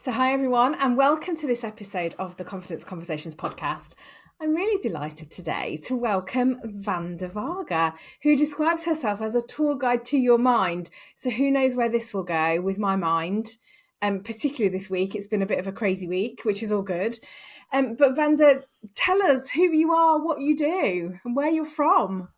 So, hi everyone, and welcome to this episode of the Confidence Conversations podcast. I'm really delighted today to welcome Vanda Varga, who describes herself as a tour guide to your mind. So, who knows where this will go with my mind? Particularly this week, it's been a bit of a crazy week, which is all good. But Vanda, tell us who you are, what you do, and where you're from.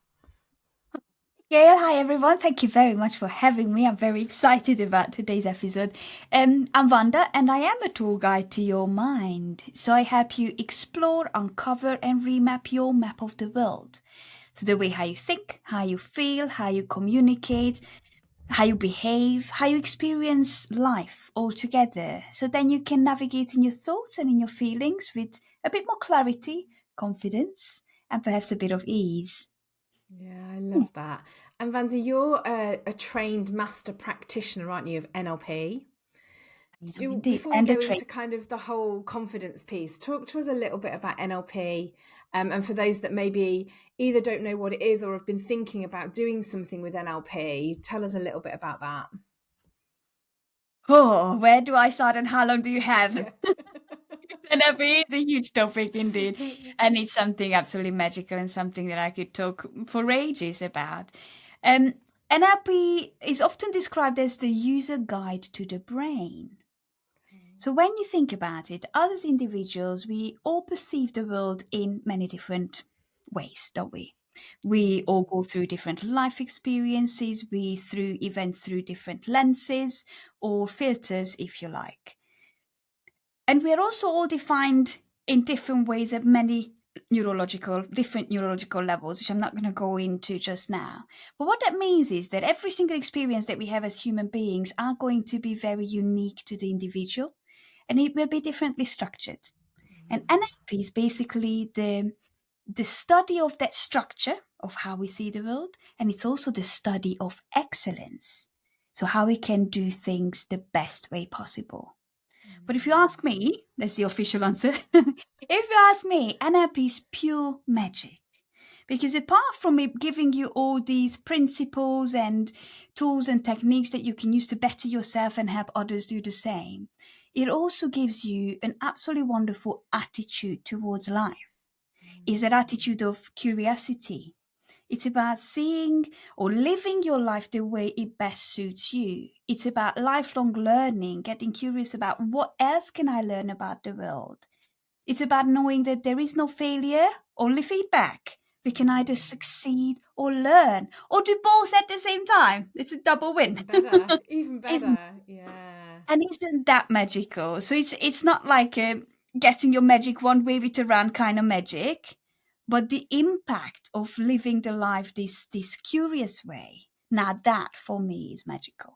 Gayle, hi everyone. Thank you very much for having me. I'm very excited about today's episode. I'm Vanda and I am a tour guide to your mind. So I help you explore, uncover and remap your map of the world. So the way how you think, how you feel, how you communicate, how you behave, how you experience life all together. So then you can navigate in your thoughts and in your feelings with a bit more clarity, confidence and perhaps a bit of ease. Yeah, I love that. And Vanda, you're a trained master practitioner, aren't you, of NLP? I am indeed. Before we And the go trait. into kind of the whole confidence piece, talk to us a little bit about NLP. And for those that maybe either don't know what it is or have been thinking about doing something with NLP, tell us a little bit about that. Oh, where do I start and how long do you have? NLP is a huge topic indeed. And it's something absolutely magical and something that I could talk for ages about. Um, NLP is often described as the user guide to the brain. So when you think about it, us individuals, we all perceive the world in many different ways, don't we? We all go through different life experiences, we through events through different lenses or filters, if you like. And we are also all defined in different ways at many different neurological levels, which I'm not going to go into just now. But what that means is that every single experience that we have as human beings are going to be very unique to the individual and it will be differently structured. And NLP is basically the study of that structure of how we see the world, and it's also the study of excellence. So how we can do things the best way possible. But if you ask me, that's the official answer. If you ask me, NLP is pure magic. Because apart from it giving you all these principles and tools and techniques that you can use to better yourself and help others do the same, it also gives you an absolutely wonderful attitude towards life. Is that attitude of curiosity. It's about seeing or living your life the way it best suits you. It's about lifelong learning, getting curious about what else can I learn about the world. It's about knowing that there is no failure, only feedback. We can either succeed or learn or do both at the same time. It's a double win. Better, even Isn't, better. Yeah. and isn't that magical? So it's not like getting your magic wand, wave it around kind of magic, but the impact of living the life this curious way. Now that for me is magical.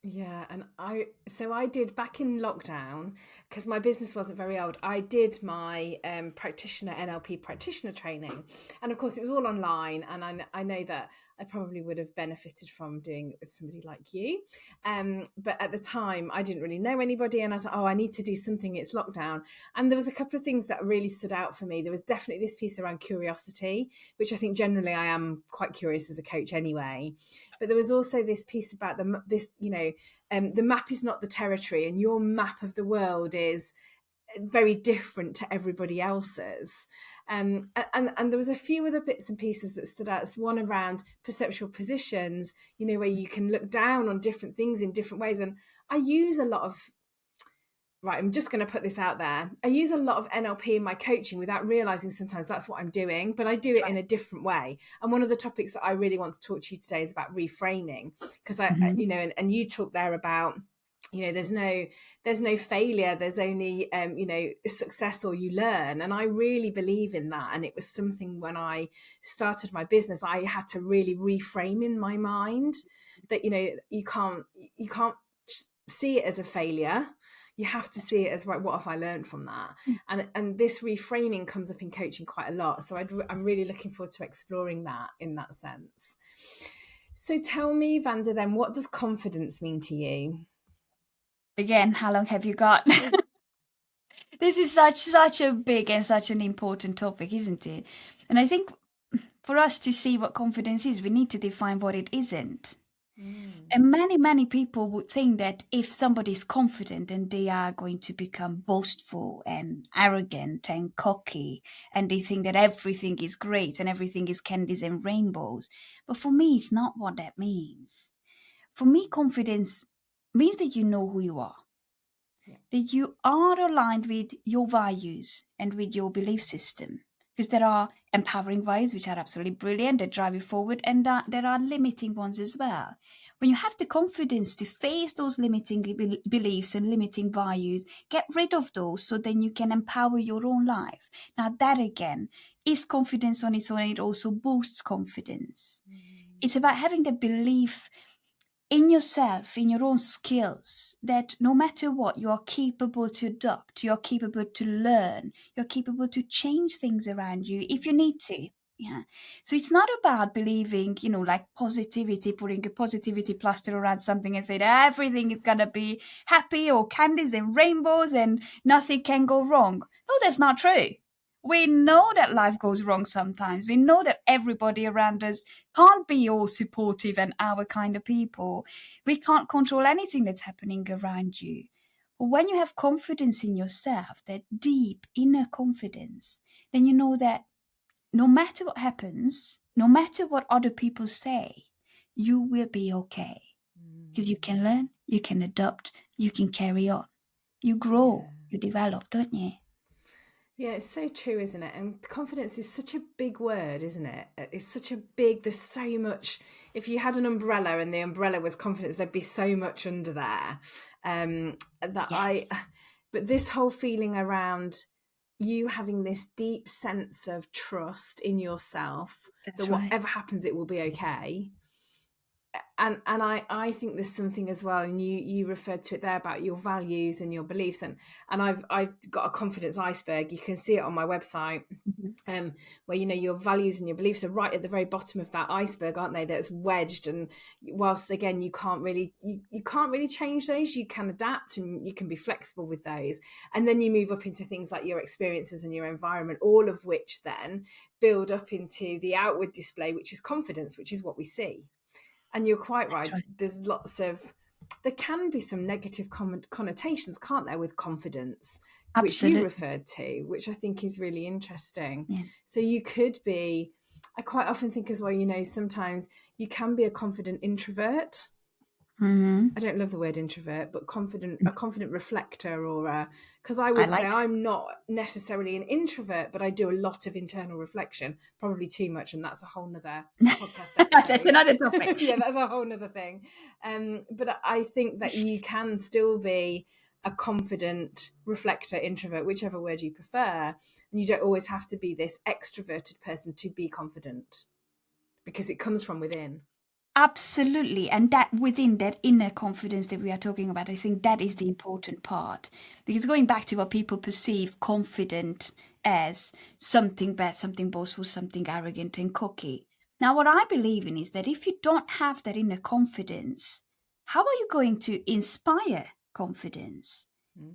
Yeah, and I did back in lockdown because my business wasn't very old. I did my practitioner NLP practitioner training, and of course it was all online. And I know that I probably would have benefited from doing it with somebody like you, but at the time I didn't really know anybody, and I was like, oh, I need to do something. It's lockdown, and there was a couple of things that really stood out for me. There was definitely this piece around curiosity, which I think generally I am quite curious as a coach anyway. But there was also this piece about the map is not the territory, and your map of the world is very different to everybody else's. And there was a few other bits and pieces that stood out. So one around perceptual positions, where you can look down on different things in different ways. And I use a lot of right, I'm just going to put this out there. I use a lot of NLP in my coaching without realizing sometimes that's what I'm doing, but I do it in a different way. And one of the topics that I really want to talk to you today is about reframing, because and you talk there about, there's no failure, there's only success, or you learn. And I really believe in that. And it was something when I started my business, I had to really reframe in my mind that you can't see it as a failure. You have to see it as, right, what have I learned from that? And this reframing comes up in coaching quite a lot. So I'm really looking forward to exploring that in that sense. So tell me, Vanda, then, what does confidence mean to you? Again, how long have you got? This is such a big and such an important topic, isn't it? And I think for us to see what confidence is, we need to define what it isn't. And many people would think that if somebody is confident, then they are going to become boastful and arrogant and cocky, and they think that everything is great and everything is candies and rainbows. But for me, it's not what that means. For me, confidence means that you know who you are, Yeah. that you are aligned with your values and with your belief system. Because there are empowering values, which are absolutely brilliant, that drive you forward, and there are limiting ones as well. When you have the confidence to face those limiting beliefs and limiting values, get rid of those so then you can empower your own life. Now, that again is confidence on its own, and it also boosts confidence. It's about having the belief in yourself, in your own skills, that no matter what, you are capable to adopt, you are capable to learn, you're capable to change things around you if you need to. Yeah. So it's not about believing, like positivity, putting a positivity plaster around something and say that everything is going to be happy or candies and rainbows and nothing can go wrong. No, that's not true. We know that life goes wrong sometimes. We know that everybody around us can't be all supportive and our kind of people. We can't control anything that's happening around you. But when you have confidence in yourself, that deep inner confidence, then you know that no matter what happens, no matter what other people say, you will be okay. Because you can learn, you can adopt, you can carry on. You grow, you develop, don't you? Yeah, it's so true, isn't it? And confidence is such a big word, isn't it? It's such a big, there's so much. If you had an umbrella and the umbrella was confidence, there'd be so much under there. Yes. But this whole feeling around you having this deep sense of trust in yourself that That's right. whatever happens, it will be okay. And I think there's something as well, and you referred to it there about your values and your beliefs, and I've got a confidence iceberg. You can see it on my website, where your values and your beliefs are right at the very bottom of that iceberg, aren't they? That's wedged, and whilst again you can't really change those, you can adapt and you can be flexible with those, and then you move up into things like your experiences and your environment, all of which then build up into the outward display, which is confidence, which is what we see. And you're quite right. There's there can be some negative connotations, can't there, with confidence, which you Absolutely. referred to, which I think is really interesting. Yeah. So you could be, I quite often think as well, sometimes you can be a confident introvert. Mm-hmm. I don't love the word introvert, but a confident reflector, or because I I would say like I'm not necessarily an introvert, but I do a lot of internal reflection, probably too much, and that's a whole nother podcast episode. That's another topic. Yeah, that's a whole nother thing. But I think that you can still be a confident reflector, introvert, whichever word you prefer, and you don't always have to be this extroverted person to be confident, because it comes from within. Absolutely. And that within that inner confidence that we are talking about, I think that is the important part. Because going back to what people perceive confident as something bad, something boastful, something arrogant and cocky. Now, what I believe in is that if you don't have that inner confidence, how are you going to inspire confidence?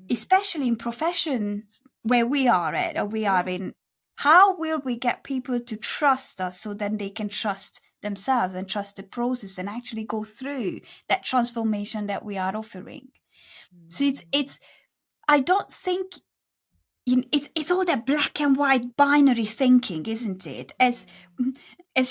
Especially in professions where we are at, or we are in, how will we get people to trust us so then they can trust themselves and trust the process and actually go through that transformation that we are offering? So it's I don't think it's all that black and white binary thinking, isn't it? As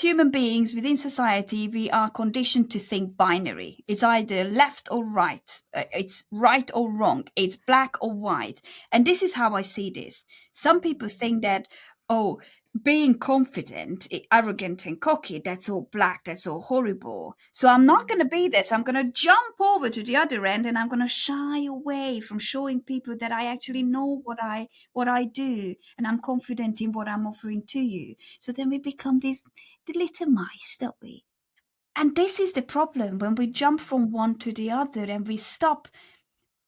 human beings within society, we are conditioned to think binary. It's either left or right. It's right or wrong. It's black or white. And this is how I see this. Some people think that, oh, being confident, arrogant and cocky, that's all black, that's all horrible. So I'm not going to be this. I'm going to jump over to the other end and I'm going to shy away from showing people that I actually know what I do and I'm confident in what I'm offering to you. So then we become the little mice, don't we? And this is the problem when we jump from one to the other and we stop.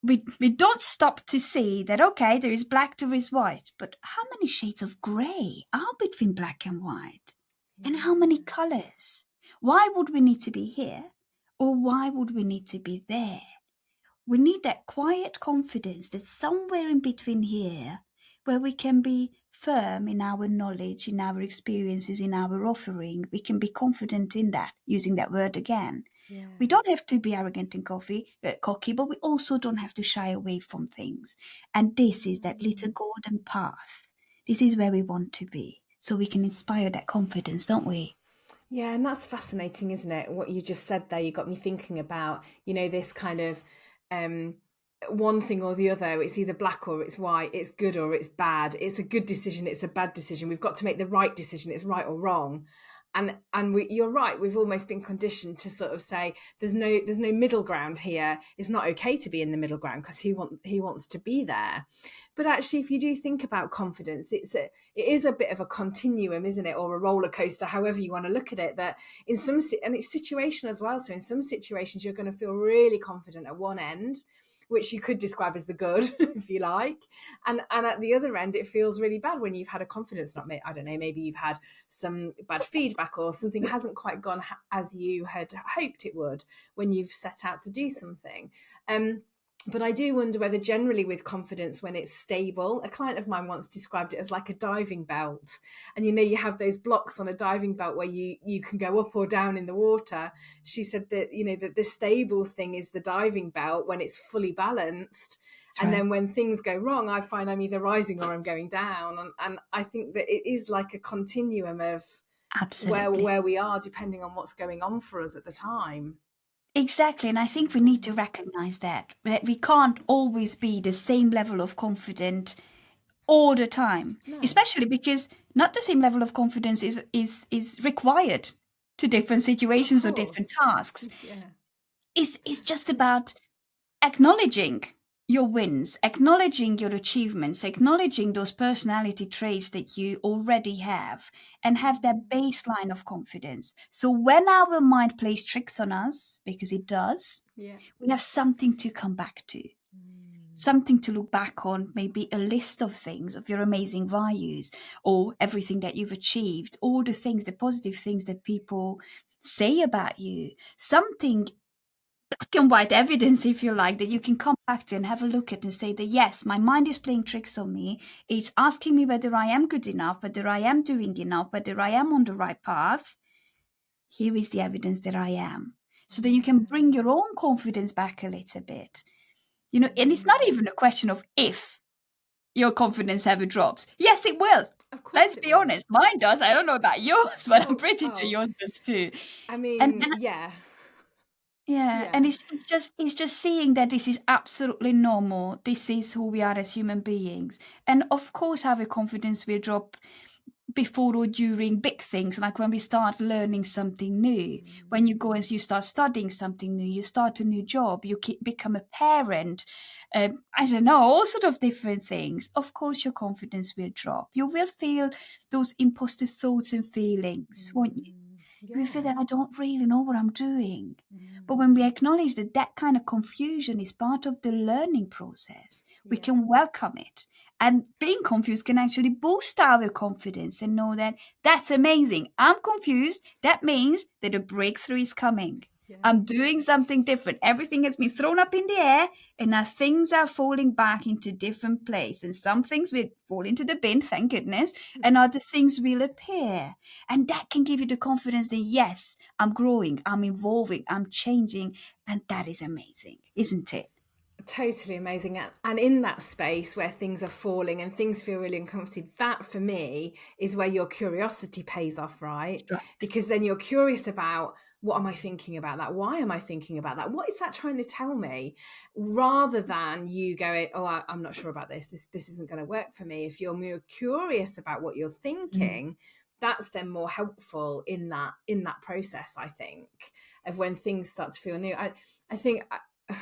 We don't stop to see that, okay, there is black, there is white, but how many shades of grey are between black and white? And how many colors? Why would we need to be here? Or why would we need to be there? We need that quiet confidence that's somewhere in between here, where we can be firm in our knowledge, in our experiences, in our offering. We can be confident in that, using that word again. Yeah. We don't have to be arrogant and cocky, but we also don't have to shy away from things. And this is that little golden path. This is where we want to be. So we can inspire that confidence, don't we? Yeah, and that's fascinating, isn't it? What you just said there, you got me thinking about, this kind of one thing or the other. It's either black or it's white, it's good or it's bad, it's a good decision, it's a bad decision. We've got to make the right decision, it's right or wrong. And you're right, we've almost been conditioned to sort of say there's no middle ground here. It's not okay to be in the middle ground because who wants to be there? But actually, if you do think about confidence, it is a bit of a continuum, isn't it, or a roller coaster, however you want to look at it. That in some, and it's situational as well. So in some situations, you're going to feel really confident at one end, which you could describe as the good, if you like, and at the other end, it feels really bad when you've had a confidence not. I don't know, maybe you've had some bad feedback or something hasn't quite gone as you had hoped it would when you've set out to do something. But I do wonder whether generally with confidence, when it's stable, a client of mine once described it as like a diving belt. And, you have those blocks on a diving belt where you can go up or down in the water. She said that, that the stable thing is the diving belt when it's fully balanced. That's and right. Then when things go wrong, I find I'm either rising or I'm going down. And I think that it is like a continuum of where we are, depending on what's going on for us at the time. Exactly. And I think we need to recognize that we can't always be the same level of confidence all the time, especially because not the same level of confidence is required to different situations or different tasks. Yeah. It's just about acknowledging your wins, acknowledging your achievements, acknowledging those personality traits that you already have, and have that baseline of confidence. So when our mind plays tricks on us, because it does, we have something to come back to, something to look back on, maybe a list of things, of your amazing values, or everything that you've achieved, all the things, the positive things that people say about you, something black and white evidence, if you like, that you can come back to and have a look at and say that, yes, my mind is playing tricks on me. It's asking me whether I am good enough, whether I am doing enough, whether I am on the right path. Here is the evidence that I am. So then you can bring your own confidence back a little bit. And it's not even a question of if your confidence ever drops. Yes, it will. Of course. Let's be honest. Mine does. I don't know about yours, but I'm pretty sure yours does too. I mean, yeah. Yeah, and it's just seeing that this is absolutely normal. This is who we are as human beings. And of course, our confidence will drop before or during big things, like when we start learning something new, when you go and you start studying something new, you start a new job, you become a parent, I don't know, all sort of different things. Of course, your confidence will drop. You will feel those imposter thoughts and feelings, won't you? Yeah. You feel that I don't really know what I'm doing. But when we acknowledge that that kind of confusion is part of the learning process, we can welcome it. And being confused can actually boost our confidence and know that that's amazing. I'm confused. That means that a breakthrough is coming. Yeah. I'm doing something different. Everything has been thrown up in the air and now things are falling back into different place. And some things will fall into the bin, thank goodness, and other things will appear. And that can give you the confidence that, yes, I'm growing, I'm evolving, I'm changing. And that is amazing, isn't it? Totally amazing. And in that space where things are falling and things feel really uncomfortable, that for me is where your curiosity pays off, right? Because then you're curious about, what am I thinking about that? Why am I thinking about that? What is that trying to tell me? Rather than you going, oh, I'm not sure about this. This isn't going to work for me. If you're more curious about what you're thinking, that's then more helpful in that process, I think, of when things start to feel new. I think,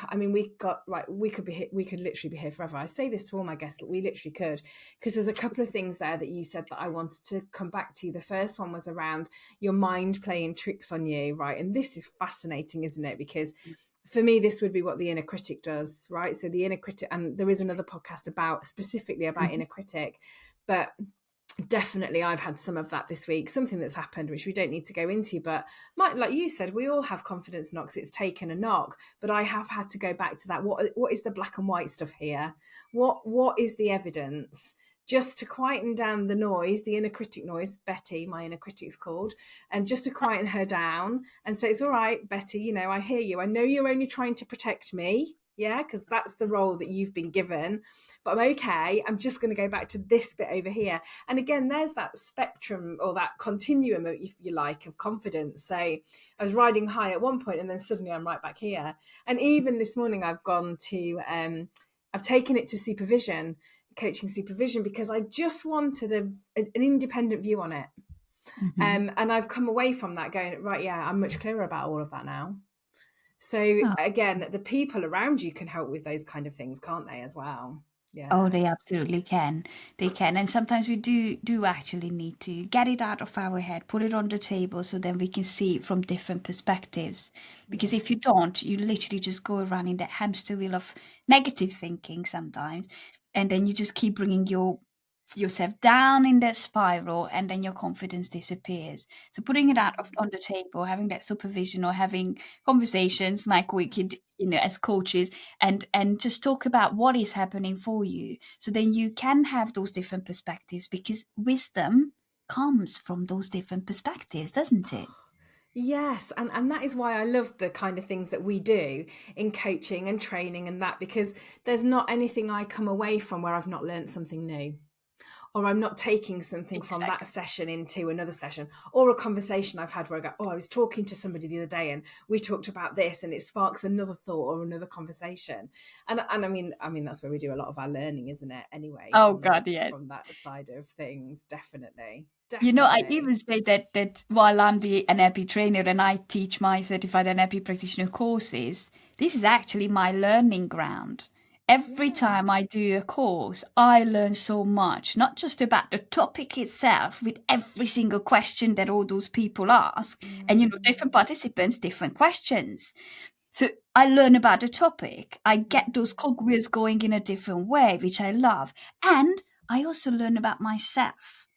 I mean, we could literally be here forever. I say this to all my guests, but we literally could, because there's a couple of things there that you said that I wanted to come back to. The first one was around your mind playing tricks on you, right? And this is fascinating, isn't it? Because for me, this would be what the inner critic does, right? So the inner critic, and there is another podcast specifically about inner critic, but definitely I've had some of that this week, something that's happened which we don't need to go into, but like you said, we all have confidence knocks. It's taken a knock, but I have had to go back to that. What is the black and white stuff here? What is the evidence? just to quieten down the noise, the inner critic noise. Betty, my inner critic's called, and just to quieten her down and say, it's all right, Betty, you know, I hear you. I know you're only trying to protect me. Yeah, because that's the role that you've been given. But I'm okay. I'm just going to go back to this bit over here. And again, there's that spectrum or that continuum, if you like, of confidence. So I was riding high at one point and then suddenly I'm right back here. And even this morning, I've gone to, I've taken it to supervision, coaching supervision, because I just wanted an independent view on it. And I've come away from that going, right, yeah, I'm much clearer about all of that now. So again, the people around you can help with those kind of things, can't they, as well? Yeah. Oh, they absolutely can. They can. And sometimes we do actually need to get it out of our head, put it on the table so then we can see it from different perspectives. Because if you don't, you literally just go around in that hamster wheel of negative thinking sometimes. And then you just keep bringing yourself down in that spiral, and then your confidence disappears. So putting it out on the table, having that supervision or having conversations like we could, as coaches, and just talk about what is happening for you, so then you can have those different perspectives, because wisdom comes from those different perspectives, doesn't it? Yes, and that is why I love the kind of things that we do in coaching and training and that, because there's not anything I come away from where I've not learned something new, or I'm not taking something from that session into another session, or a conversation I've had where I go, oh, I was talking to somebody the other day and we talked about this, and it sparks another thought or another conversation. And I mean that's where we do a lot of our learning, isn't it? Anyway, Oh God, yes. from that side of things, definitely. I even say that while I'm the NLP trainer and I teach my certified NLP practitioner courses, this is actually my learning ground. Every time I do a course, I learn so much, not just about the topic itself, with every single question that all those people ask, and different participants, different questions. So I learn about the topic. I get those cogwheels going in a different way, which I love. And I also learn about myself.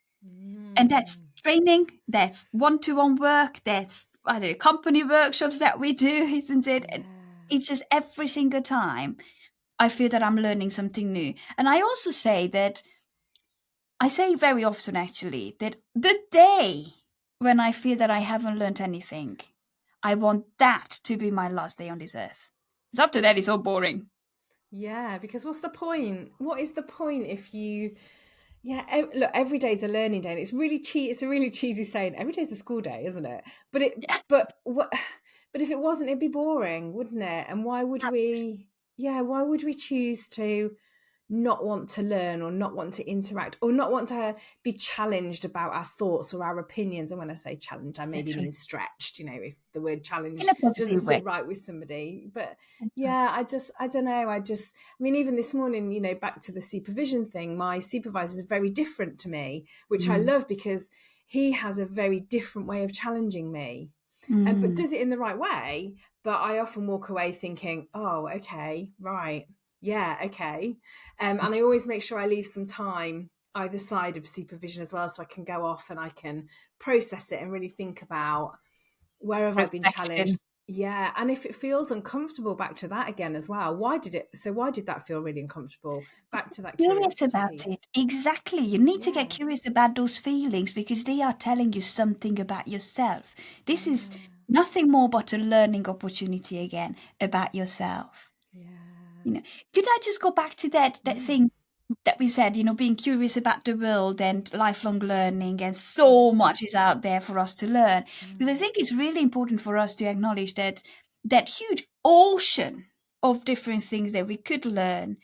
And that's training, that's one-to-one work, that's company workshops that we do, isn't it? And it's just every single time I feel that I'm learning something new. And I also say very often actually, that the day when I feel that I haven't learned anything, I want that to be my last day on this earth. Because after that, it's all boring. Yeah, because what's the point? What is the point if you... Yeah, look, every day's a learning day, and it's a really cheesy saying. Every day's a school day, isn't it? But if it wasn't, it'd be boring, wouldn't it? And why would we? Yeah, why would we choose to not want to learn, or not want to interact, or not want to be challenged about our thoughts or our opinions? And when I say challenge, I maybe mean stretched, if the word challenge In a doesn't positive way. sit right with somebody. But yeah, I don't know. I mean, even this morning, back to the supervision thing, my supervisor is very different to me, which I love, because he has a very different way of challenging me. But does it in the right way. But I often walk away thinking, oh, okay, right. Yeah, okay. And I always make sure I leave some time either side of supervision as well, so I can go off and I can process it and really think about where have I been challenged. Yeah, and if it feels uncomfortable, back to that again as well. Why did that feel really uncomfortable? Back to that Curious curiosity about piece. it. Exactly. You need to get curious about those feelings, because they are telling you something about yourself. This is nothing more but a learning opportunity again about yourself. Yeah. Could I just go back to that thing that we said, being curious about the world and lifelong learning, and so much is out there for us to learn. Because I think it's really important for us to acknowledge that huge ocean of different things that we could learn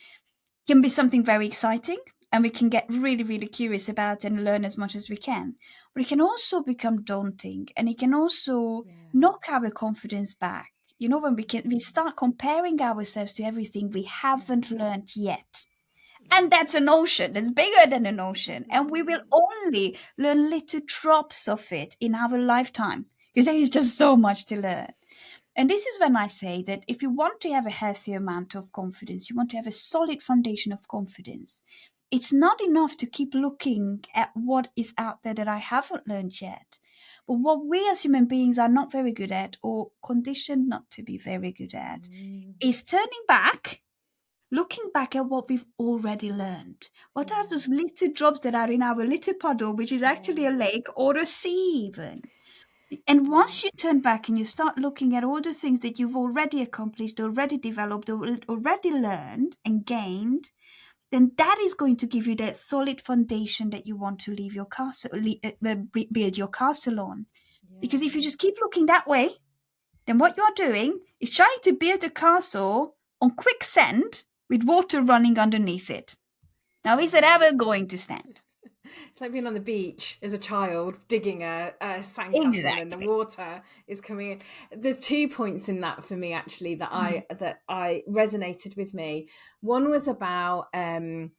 can be something very exciting, and we can get really, really curious about and learn as much as we can. But it can also become daunting, and it can also knock our confidence back. When we start comparing ourselves to everything we haven't learned yet. And that's an ocean, that's bigger than an ocean. And we will only learn little drops of it in our lifetime, because there is just so much to learn. And this is when I say that if you want to have a healthy amount of confidence, you want to have a solid foundation of confidence, it's not enough to keep looking at what is out there that I haven't learned yet. But what we as human beings are not very good at, or conditioned not to be very good at, is turning back looking back at what we've already learned. What are those little drops that are in our little puddle, which is actually a lake or a sea even? And once you turn back and you start looking at all the things that you've already accomplished, already developed, already learned and gained, then that is going to give you that solid foundation that you want to leave your castle, build your castle on. Because if you just keep looking that way, then what you're doing is trying to build a castle on quicksand with water running underneath it. Now, is it ever going to stand? It's like being on the beach as a child, digging a sandcastle and the water is coming in. There's 2 points in that for me, actually, that I resonated with me. One was about, and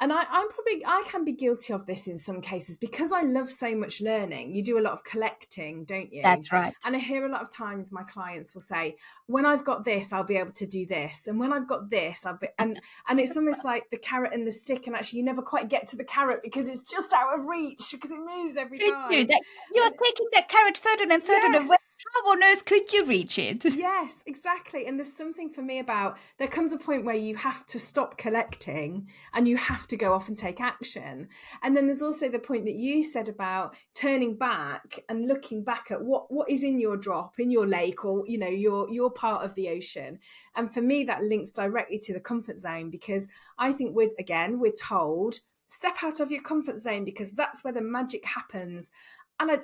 I can be guilty of this in some cases because I love so much learning. You do a lot of collecting, don't you? That's right. And I hear a lot of times my clients will say, when I've got this, I'll be able to do this. And when I've got this, and it's almost like the carrot and the stick. And actually you never quite get to the carrot because it's just out of reach because it moves every time. You're taking that carrot further and further away. How on earth could you reach it? Yes, exactly. And there's something for me about, there comes a point where you have to stop collecting and you have to go off and take action. And then there's also the point that you said about turning back and looking back at what is in your drop, in your lake, or, you know, your part of the ocean. And for me, that links directly to the comfort zone, because I think we're told, step out of your comfort zone because that's where the magic happens. And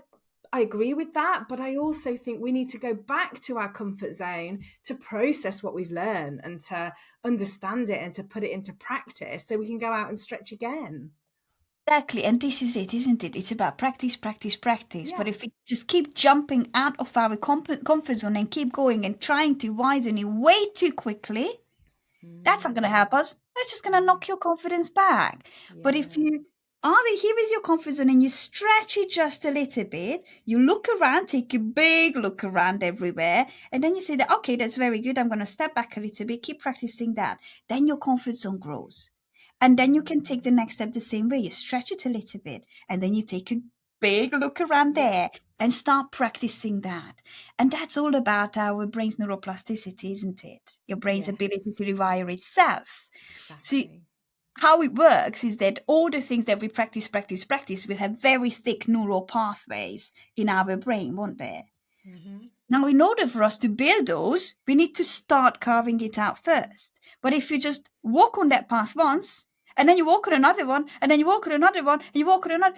I agree with that, but I also think we need to go back to our comfort zone to process what we've learned and to understand it and to put it into practice so we can go out and stretch again. Exactly, and this is it, isn't it? It's about practice, practice, practice. Yeah. But if we just keep jumping out of our comfort zone and keep going and trying to widen it way too quickly, that's not going to help us. That's just going to knock your confidence back. Yeah. But if you here is your comfort zone and you stretch it just a little bit, you look around, take a big look around everywhere, and then you say that, okay, that's very good. I'm going to step back a little bit, keep practicing that. Then your comfort zone grows. And then you can take the next step the same way. You stretch it a little bit, and then you take a big look around there and start practicing that. And that's all about our brain's neuroplasticity, isn't it? Your brain's ability to rewire itself. Exactly. So how it works is that all the things that we practice will have very thick neural pathways in our brain, won't there? Mm-hmm. Now, in order for us to build those, we need to start carving it out first. But if you just walk on that path once, and then you walk on another one, and then you walk on another one, and you walk on another,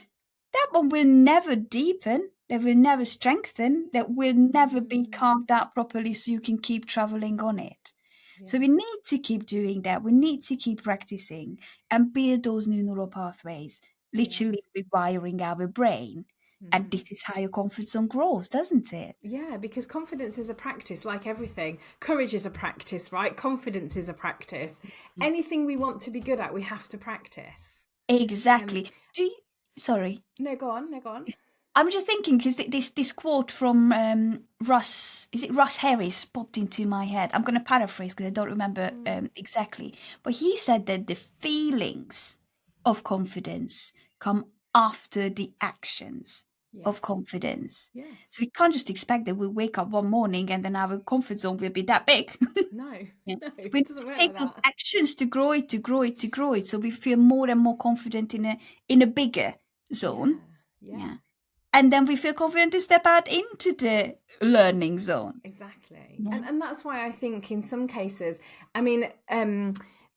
that one will never deepen, that will never strengthen, that will never be carved out properly so you can keep traveling on it. Yeah. So we need to keep doing that. We need to keep practicing and build those new neural pathways, literally rewiring our brain. And this is how your comfort zone grows, doesn't it? Yeah, because confidence is a practice, like everything. Courage is a practice, right? Confidence is a practice. Anything we want to be good at, we have to practice. Exactly. Sorry. No, go on. I'm just thinking, because this quote from Russ Harris popped into my head. I'm going to paraphrase because I don't remember exactly. But he said that the feelings of confidence come after the actions of confidence. Yes. So we can't just expect that we'll wake up one morning and then our comfort zone will be that big. No. We need to take those actions to grow it. So we feel more and more confident in a bigger zone. Yeah. And then we feel confident to step out into the learning zone. Exactly. Yeah. And that's why I think in some cases, I mean,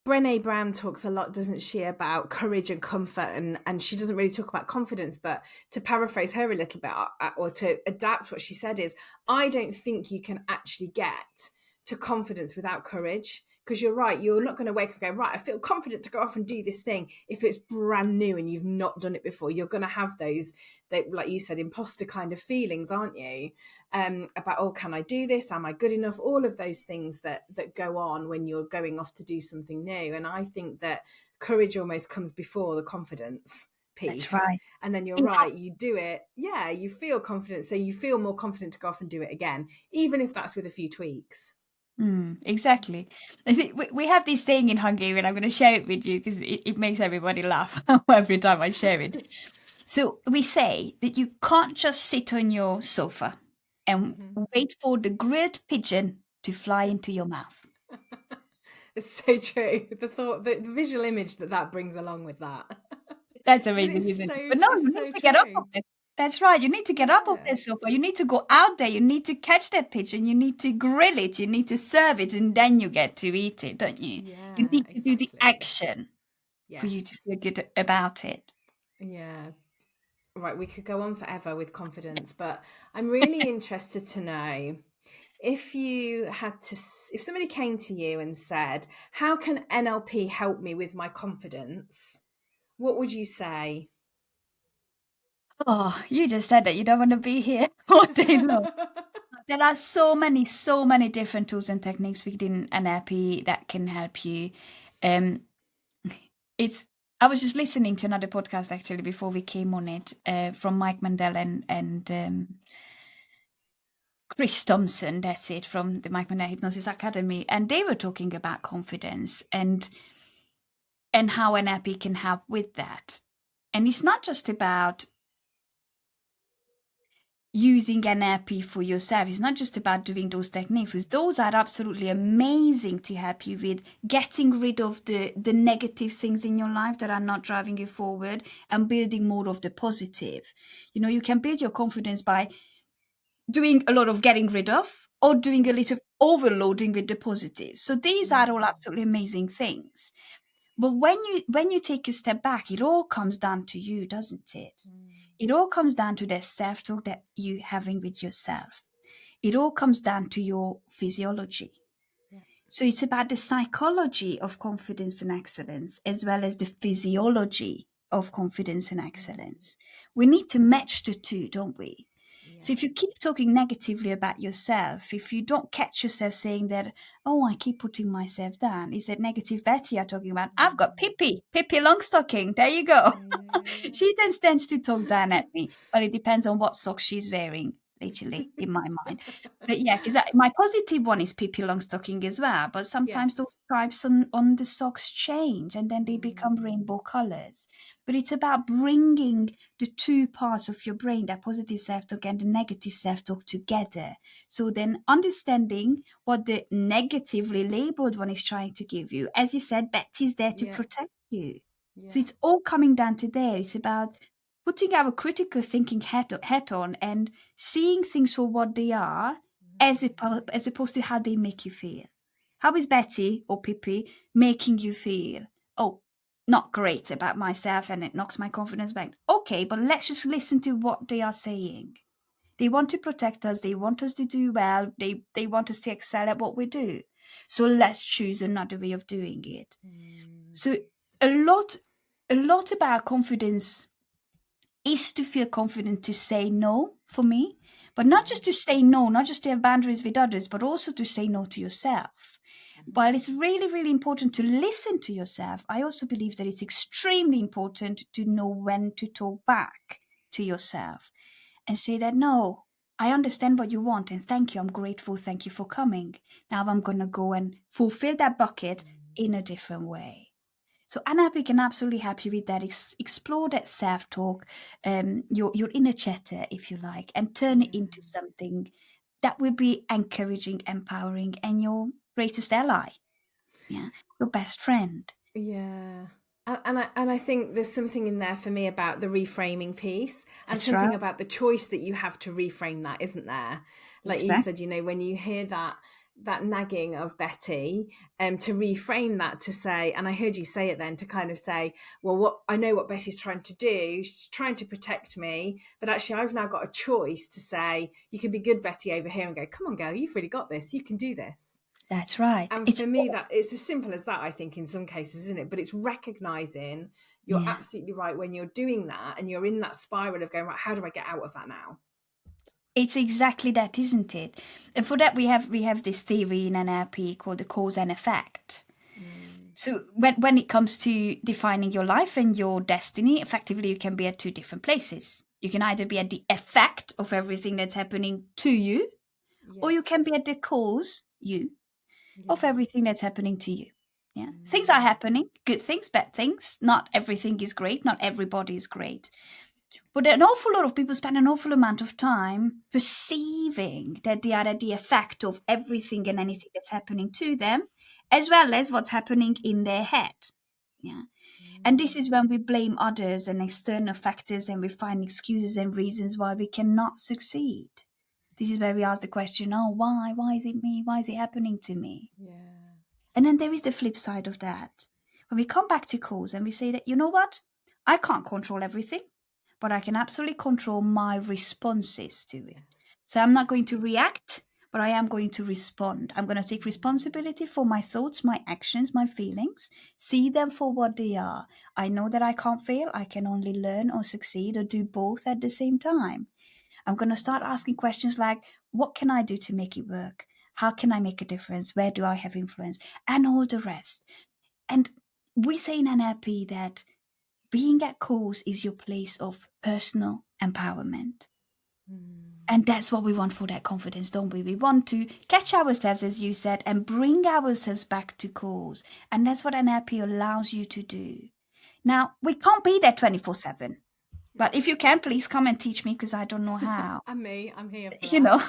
Brené Brown talks a lot, doesn't she, about courage and comfort, and she doesn't really talk about confidence, but to paraphrase her a little bit, or to adapt what she said is, I don't think you can actually get to confidence without courage. Because you're right, you're not going to wake up and go, right, I feel confident to go off and do this thing. If it's brand new and you've not done it before, you're going to have those, like you said, imposter kind of feelings, aren't you? About, oh, can I do this? Am I good enough? All of those things that go on when you're going off to do something new. And I think that courage almost comes before the confidence piece. That's right. And then you're right, you do it. Yeah, you feel confident. So you feel more confident to go off and do it again, even if that's with a few tweaks. Exactly. I think we have this saying in Hungarian. I'm going to share it with you because it makes everybody laugh every time I share it. So we say that you can't just sit on your sofa and wait for the grilled pigeon to fly into your mouth. It's so true. The visual image that brings along with that. That's But amazing, it's isn't so it? But no, it's you so need to get up true. on it. That's right. You need to get up on Yeah. this sofa. You need to go out there. You need to catch that pitch and you need to grill it. You need to serve it and then you get to eat it, don't you? You Yeah, need to do the exactly. action for you to Yes. feel good about it. Yeah. Right, we could go on forever with confidence, but I'm really interested to know if if somebody came to you and said, "How can NLP help me with my confidence?" What would you say? Oh, you just said that you don't want to be here all day long. There are so many different tools and techniques within NLP that can help you. Um, it's I was just listening to another podcast actually before we came on it, from Mike Mandel and Chris Thompson. That's it, from the Mike Mandel Hypnosis Academy, and they were talking about confidence and how NLP can help with that. And it's not just about using NLP for yourself. It's not just about doing those techniques, because those are absolutely amazing to help you with getting rid of the negative things in your life that are not driving you forward and building more of the positive. You know, you can build your confidence by doing a lot of getting rid of or doing a little overloading with the positive. So these are all absolutely amazing things. But when you take a step back, it all comes down to you, doesn't it? It all comes down to the self-talk that you're having with yourself. It all comes down to your physiology. Yeah. So it's about the psychology of confidence and excellence, as well as the physiology of confidence and excellence. We need to match the two, don't we? So if Yeah. you keep talking negatively about yourself, if you don't catch yourself saying that, oh, I keep putting myself down, is that negative Betty you're talking about? I've got Pippi Longstocking. There you go. Yeah. She then tends to talk down at me, but it depends on what socks she's wearing, literally, in my mind. But yeah, because my positive one is Pippi Longstocking as well. But sometimes those Yes. stripes on the socks change and then they become rainbow colors. But it's about bringing the two parts of your brain, that positive self-talk and the negative self-talk, together. So then understanding what the negatively labeled one is trying to give you. As you said, Betty's there to Yeah. protect you. So Yeah. it's all coming down to there. It's about putting our critical thinking hat on and seeing things for what they are, as opposed to how they make you feel. How is Betty or Pippi making you feel? Oh, not great about myself, and it knocks my confidence back. Okay, but let's just listen to what they are saying. They want to protect us. They want us to do well. They want us to excel at what we do. So let's choose another way of doing it. So a lot about confidence is to feel confident to say no, for me, but not just to say no, not just to have boundaries with others, but also to say no to yourself. While it's really, really important to listen to yourself, I also believe that it's extremely important to know when to talk back to yourself and say that, no, I understand what you want and thank you. I'm grateful. Thank you for coming. Now I'm going to go and fulfill that bucket in a different way. So NLP can absolutely help you with that. Explore that self-talk, your inner chatter, if you like, and turn it into something that will be encouraging, empowering, and your greatest ally. Yeah, your best friend. Yeah. And I think there's something in there for me about the reframing piece, and That's right. something about the choice that you have to reframe that, isn't there? Like you Exactly. said, when you hear that nagging of Betty, to reframe that, to say, and I heard you say it then, to kind of say, well, what I know what Betty's trying to do, she's trying to protect me, but actually I've now got a choice to say, you can be good, Betty, over here, and go, come on, girl, you've really got this, you can do this. That's right. And It's for me, that it's as simple as that, I think, in some cases, isn't it? But it's recognizing, you're yeah. absolutely right, when you're doing that and you're in that spiral of going, right, how do I get out of that now? It's exactly that, isn't it? And for that, we have this theory in NLP called the cause and effect. So when it comes to defining your life and your destiny, effectively, you can be at two different places. You can either be at the effect of everything that's happening to you, or you can Yes. be at the cause, you, of Yeah. everything that's happening to you. Yeah. Things are happening, good things, bad things. Not everything is great. Not everybody is great. But an awful lot of people spend an awful amount of time perceiving that they are at the effect of everything and anything that's happening to them, as well as what's happening in their head. Yeah. And this is when we blame others and external factors, and we find excuses and reasons why we cannot succeed. This is where we ask the question, oh, why? Why is it me? Why is it happening to me? Yeah. And then there is the flip side of that. When we come back to cause and we say that, you know what? I can't control everything, but I can absolutely control my responses to it. Yes. So I'm not going to react, but I am going to respond. I'm going to take responsibility for my thoughts, my actions, my feelings, see them for what they are. I know that I can't fail. I can only learn or succeed or do both at the same time. I'm going to start asking questions like, what can I do to make it work? How can I make a difference? Where do I have influence? And all the rest. And we say in NLP that being at cause is your place of personal empowerment. And that's what we want for that confidence, don't we? We want to catch ourselves, as you said, and bring ourselves back to cause. And that's what NLP allows you to do. Now, we can't be there 24/7. But if you can, please come and teach me, because I don't know how. I'm here for You that. know,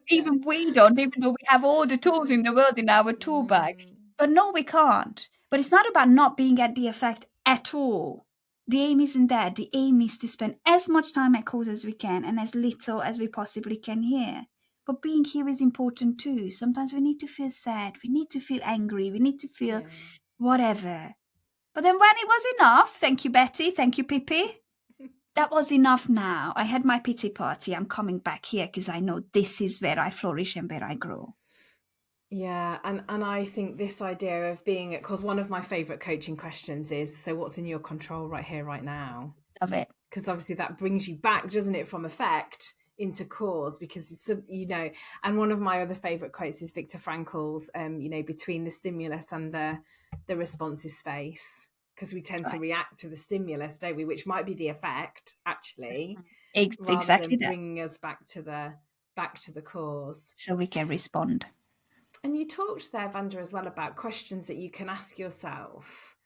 even we don't, even though we have all the tools in the world in our tool bag. But no, we can't. But it's not about not being at the effect at all. The aim isn't that. The aim is to spend as much time at cause as we can and as little as we possibly can here. But being here is important too. Sometimes we need to feel sad. We need to feel angry. We need to feel whatever. But then when it was enough, thank you, Betty. Thank you, Pippi. That was enough now. I had my pity party. I'm coming back here because I know this is where I flourish and where I grow. Yeah, and I think this idea of being at cause, one of my favorite coaching questions is, so what's in your control right here, right now? Love it. Because obviously that brings you back, doesn't it, from effect into cause, because it's, and one of my other favorite quotes is Viktor Frankl's, between the stimulus and the response is space, because we tend to react to the stimulus, don't we, which might be the effect actually, rather exactly than bringing us back to the cause, so we can respond. And you talked there, Vanda, as well about questions that you can ask yourself.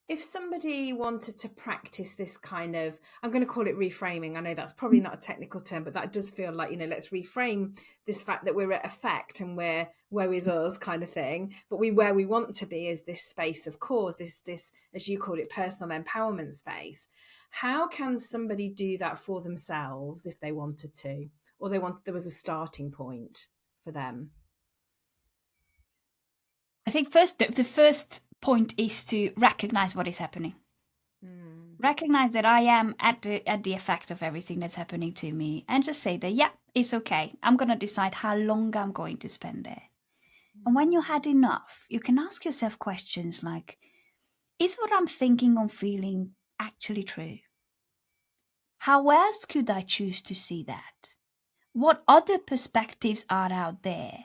If somebody wanted to practice this kind of, I'm going to call it reframing. I know that's probably not a technical term, but that does feel like, let's reframe this fact that we're at effect and we're where is us kind of thing. But where we want to be is this space of cause, this, as you called it, personal empowerment space. How can somebody do that for themselves if they wanted to, or there was a starting point for them? I think the first point is to recognize what is happening. Recognize that I am at the effect of everything that's happening to me, and just say that, yeah, it's okay. I'm going to decide how long I'm going to spend there. And when you had enough, you can ask yourself questions like, is what I'm thinking or feeling actually true? How else could I choose to see that? What other perspectives are out there?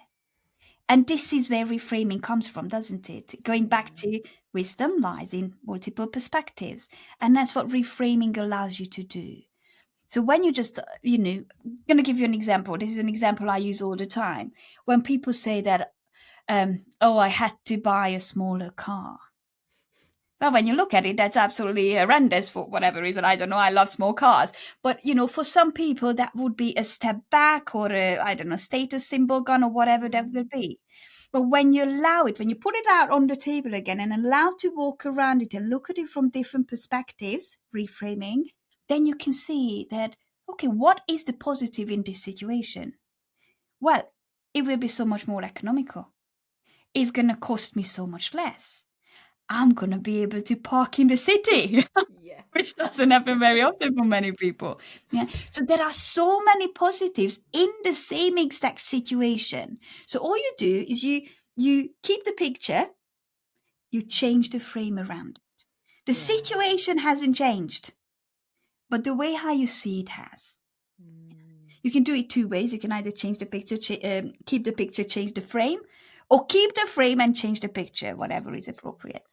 And this is where reframing comes from, doesn't it? Going back to wisdom lies in multiple perspectives. And that's what reframing allows you to do. So when you just, I'm going to give you an example. This is an example I use all the time. When people say that, I had to buy a smaller car. Well, when you look at it, that's absolutely horrendous for whatever reason. I don't know. I love small cars. But, for some people, that would be a step back or status symbol gone or whatever that will be. But when you allow it, when you put it out on the table again and allow to walk around it and look at it from different perspectives, reframing, then you can see that, okay, what is the positive in this situation? Well, it will be so much more economical. It's going to cost me so much less. I'm going to be able to park in the city, which doesn't happen very often for many people. Yeah. So there are so many positives in the same exact situation. So all you do is you keep the picture, you change the frame around it. The situation hasn't changed, but the way how you see it has. You can do it two ways. You can either change the picture, keep the picture, change the frame, or keep the frame and change the picture, whatever is appropriate.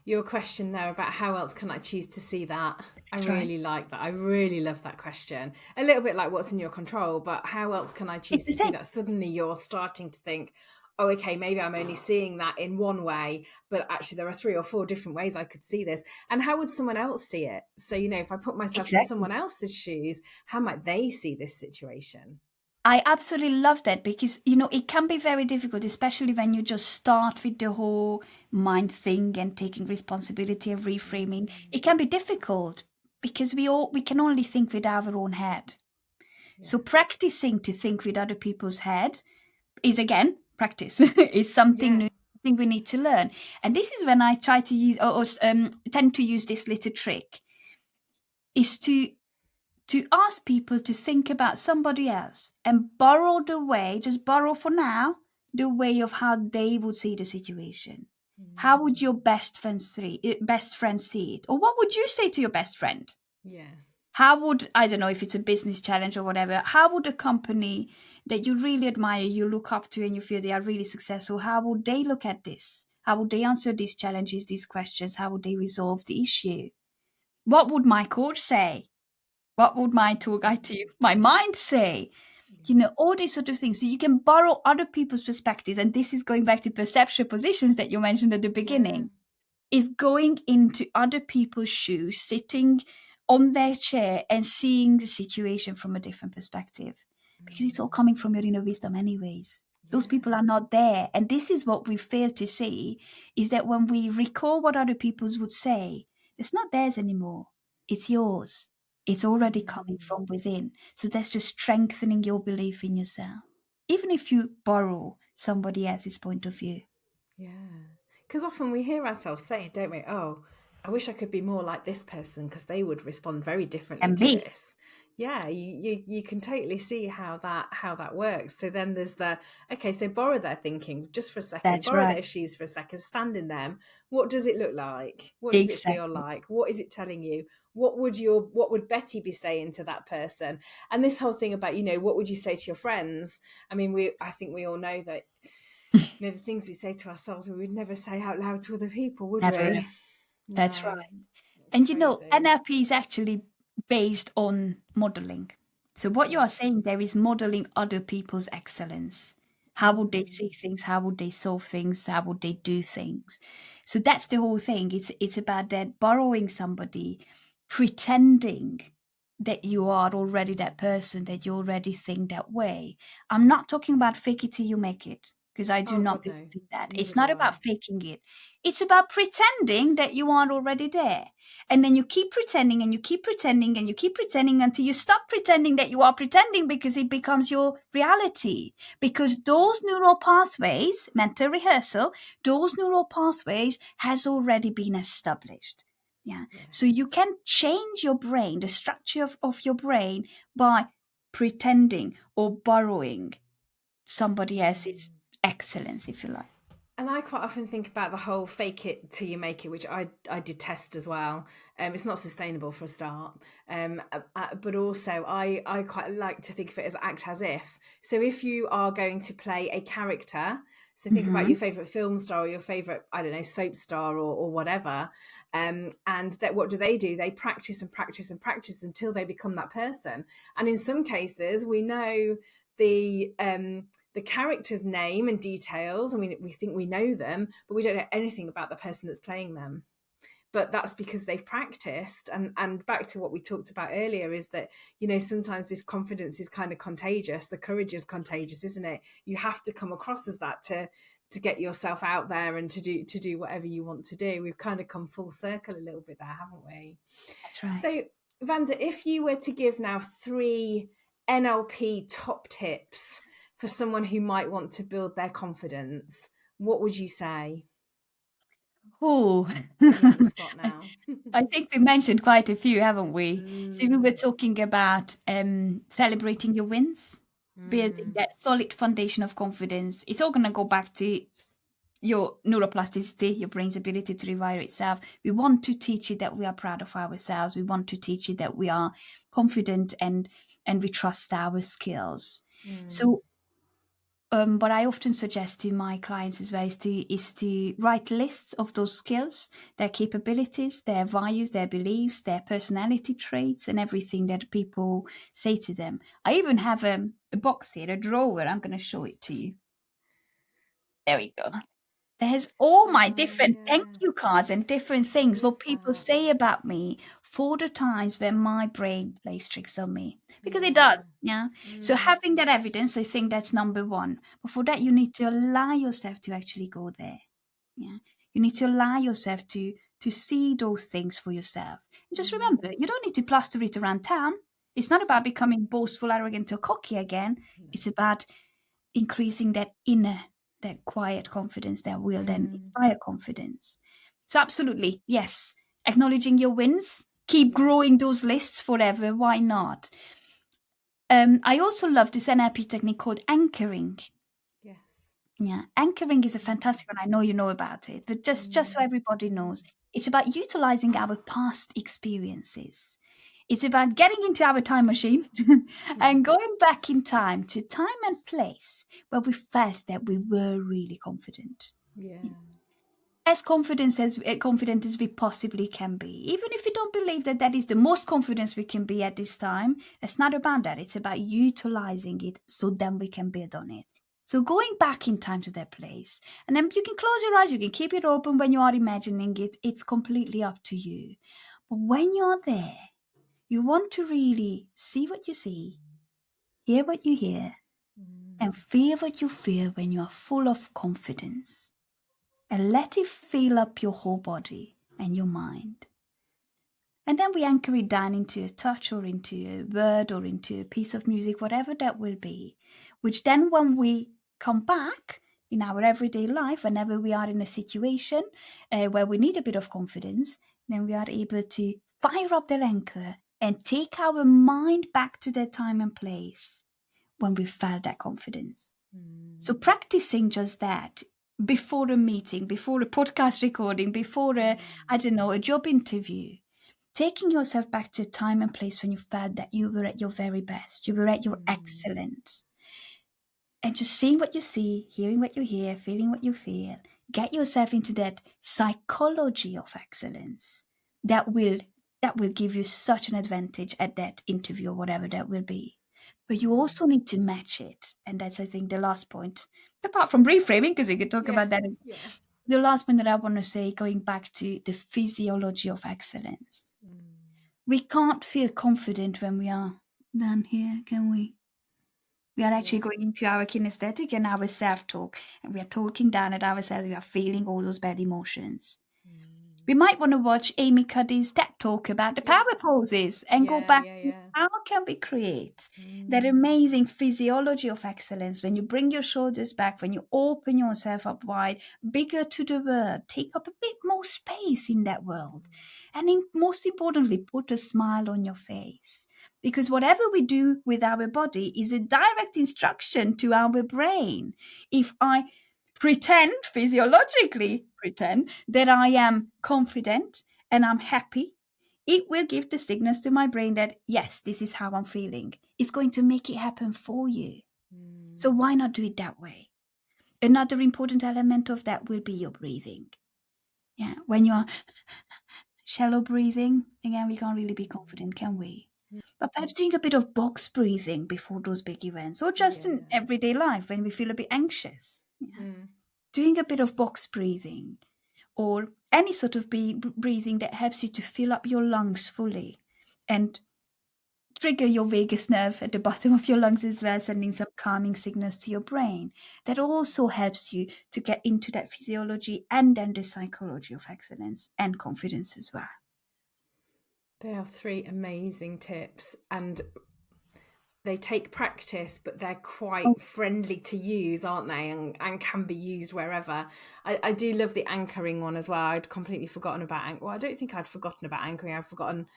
Your question there about how else can I choose to see that? That's really like that. I really love that question. A little bit like what's in your control, but how else can I choose to see that? Suddenly you're starting to think, oh, okay, maybe I'm only seeing that in one way, but actually there are 3 or 4 different ways I could see this. And how would someone else see it? So, if I put myself in someone else's shoes, how might they see this situation? I absolutely love that because, you know, it can be very difficult, especially when you just start with the whole mind thing and taking responsibility and reframing. It can be difficult because we can only think with our own head. So Yes. practicing to think with other people's head is, again, practice. Is something Yeah. new, something we need to learn. And this is when I try to use or tend to use this little trick, is to ask people to think about somebody else and borrow the way, just borrow for now, the way of how they would see the situation. How would your best friend see it? Or what would you say to your best friend? Yeah. How would, I don't know if it's a business challenge or whatever, how would a company that you really admire, you look up to, and you feel they are really successful, how would they look at this? How would they answer these challenges, these questions? How would they resolve the issue? What would my coach say? What would my tour guide to you, my mind say? You know, all these sort of things. So you can borrow other people's perspectives. And this is going back to perceptual positions that you mentioned at the Yeah. beginning, is going into other people's shoes, sitting on their chair and seeing the situation from a different perspective. Because it's all coming from your inner wisdom anyways. Those Yeah. people are not there. And this is what we fail to see, is that when we recall what other people would say, it's not theirs anymore. It's yours. It's already coming from within. So that's just strengthening your belief in yourself. Even if you borrow somebody else's point of view. Yeah. Because often we hear ourselves say, don't we? Oh, I wish I could be more like this person because they would respond very differently And to be. this. Yeah, you can totally see how that works. So then there's the okay, so borrow their thinking just for a second, That's borrow right. their shoes for a second, stand in them. What does it look like? What does it feel Exactly. like? What is it telling you? What would Betty be saying to that person? And this whole thing about, what would you say to your friends? I mean, I think we all know that the things we say to ourselves we would never say out loud to other people, would Never. we? That's right. No, it's And you know, crazy. NLP is actually based on modeling. So what you are saying Yes. there is modeling other people's excellence. How would they see things? How would they solve things? How would they do things? So that's the whole thing. It's about that borrowing somebody, pretending that you are already that person, that you already think that way. I'm not talking about fake it till you make it, because I do Oh not God, believe no. in that. Neither It's do not I. about faking it. It's about pretending that you are already there. And then you keep pretending and you keep pretending and you keep pretending until you stop pretending that you are pretending, because it becomes your reality. Because those neural pathways, mental rehearsal, those neural pathways has already been established. Yeah. So Yes. you can change your brain, the structure of your brain, by pretending or borrowing somebody else's excellence, if you like. And I quite often think about the whole fake it till you make it, which I detest as well. It's not sustainable for a start. But also I quite like to think of it as act as if. So if you are going to play a character, so think about Mm-hmm. your favorite film star or your favorite, I don't know, soap star or whatever. And that what do? They practice and practice and practice until they become that person. And in some cases, we know the character's name and details. I mean, we think we know them, but we don't know anything about the person that's playing them. But that's because they've practiced. And back to what we talked about earlier is that, sometimes this confidence is kind of contagious. The courage is contagious, isn't it? You have to come across as that to get yourself out there and to do whatever you want to do. We've kind of come full circle a little bit there, haven't we? That's right. So, Vanda, if you were to give now 3 NLP top tips for someone who might want to build their confidence, what would you say? Oh, Putting you on the spot now. I think we mentioned quite a few, haven't we? So we were Mm, talking about celebrating your wins, building mm, that solid foundation of confidence. It's all going to go back to your neuroplasticity, your brain's ability to rewire itself. We want to teach you that we are proud of ourselves. We want to teach you that we are confident and we trust our skills. mm. So what I often suggest to my clients as well is to write lists of those skills, their capabilities, their values, their beliefs, their personality traits, and everything that people say to them. I even have a box here, a drawer. I'm going to show it to you. There we go. There's all my different thank you cards and different things what people That. say about me for the times when my brain plays tricks on me. Because it Yeah. does, yeah. So having that evidence, I think that's number one. But for that, you need to allow yourself to actually go there. Yeah. You need to allow yourself to see those things for yourself. And just remember, you don't need to plaster it around town. It's not about becoming boastful, arrogant, or cocky again. It's about increasing that inner, that quiet confidence that will then inspire confidence. So absolutely, yes. Acknowledging your wins, keep growing those lists forever. Why not? I also love this NLP technique called anchoring. Yes. Yeah, anchoring is a fantastic one. I know you know about it, but just so everybody knows, it's about utilizing our past experiences. It's about getting into our time machine and going back in time to time and place where we felt that we were really confident. Yeah. As confident as we possibly can be. Even if we don't believe that that is the most confidence we can be at this time, it's not about that. It's about utilizing it so then we can build on it. So going back in time to that place, and then you can close your eyes, you can keep it open when you are imagining it. It's completely up to you. But when you're there, you want to really see what you see, hear what you hear, and feel what you feel when you are full of confidence. And let it fill up your whole body and your mind. And then we anchor it down into a touch or into a word or into a piece of music, whatever that will be, which then when we come back in our everyday life, whenever we are in a situation where we need a bit of confidence, then we are able to fire up that anchor and take our mind back to that time and place when we felt that confidence. So practicing just that before a meeting, before a podcast recording, before a job interview, taking yourself back to a time and place when you felt that you were at your very best, you were at your excellence. And just seeing what you see, hearing what you hear, feeling what you feel, get yourself into that psychology of excellence that will give you such an advantage at that interview or whatever that will be. But you also need to match it. And that's, I think, the last point. Apart from reframing, because we could talk about that. Yeah. The last point that I want to say, going back to the physiology of excellence. We can't feel confident when we are down here, can we? We are actually going into our kinesthetic and our self-talk, and we are talking down at ourselves. We are feeling all those bad emotions. We might want to watch Amy Cuddy's TED Talk about the power poses and go back. How can we create that amazing physiology of excellence when you bring your shoulders back, when you open yourself up wide, bigger to the world, take up a bit more space in that world, and most importantly, put a smile on your face. Because whatever we do with our body is a direct instruction to our brain. If I physiologically pretend that I am confident and I'm happy, it will give the signals to my brain that, yes, this is how I'm feeling. It's going to make it happen for you. So why not do it that way? Another important element of that will be your breathing. Yeah, when you're shallow breathing, again, we can't really be confident, can we? But perhaps doing a bit of box breathing before those big events, or just in everyday life when we feel a bit anxious. Yeah. Doing a bit of box breathing, or any sort of breathing that helps you to fill up your lungs fully and trigger your vagus nerve at the bottom of your lungs as well, sending some calming signals to your brain. That also helps you to get into that physiology and then the psychology of excellence and confidence as well. They are 3 amazing tips, and they take practice, but they're quite friendly to use, aren't they? And can be used wherever. I do love the anchoring one as well. I'd completely forgotten about I don't think I'd forgotten about anchoring. I've forgotten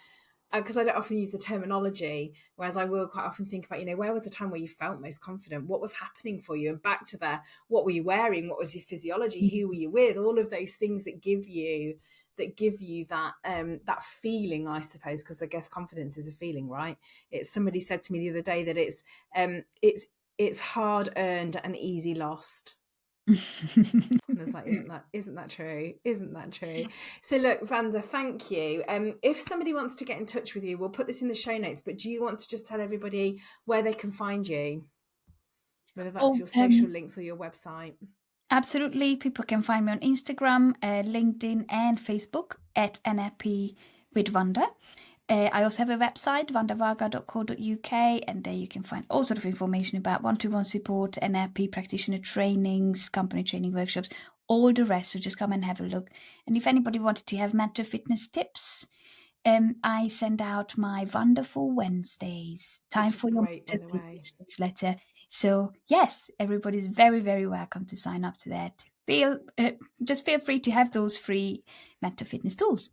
because I don't often use the terminology, whereas I will quite often think about, where was the time where you felt most confident? What was happening for you? And back to what were you wearing? What was your physiology? Who were you with? All of those things that give you that feeling, I suppose, because I guess confidence is a feeling, right? Somebody said to me the other day that it's hard earned and easy lost. And it's like, isn't that true? Isn't that true? So look, Vanda, thank you. If somebody wants to get in touch with you, we'll put this in the show notes, but do you want to just tell everybody where they can find you? Whether that's your social links or your website? Absolutely. People can find me on Instagram, LinkedIn, and Facebook at NLP with Vanda. I also have a website, vandavarga.co.uk, and there you can find all sort of information about one-to-one support, NLP practitioner trainings, company training workshops, all the rest. So just come and have a look. And if anybody wanted to have mental fitness tips, I send out my Wonderful Wednesdays, time Which is for your great, by mental the way. fitness newsletter. So yes, everybody's very, very welcome to sign up to that. Just feel free to have those free mental fitness tools.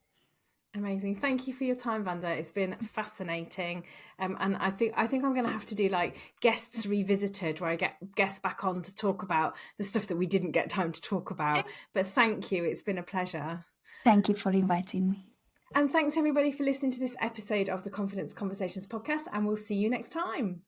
Amazing. Thank you for your time, Vanda. It's been fascinating. And I think I'm going to have to do like guests revisited, where I get guests back on to talk about the stuff that we didn't get time to talk about. But thank you. It's been a pleasure. Thank you for inviting me. And thanks everybody for listening to this episode of the Confidence Conversations podcast. And we'll see you next time.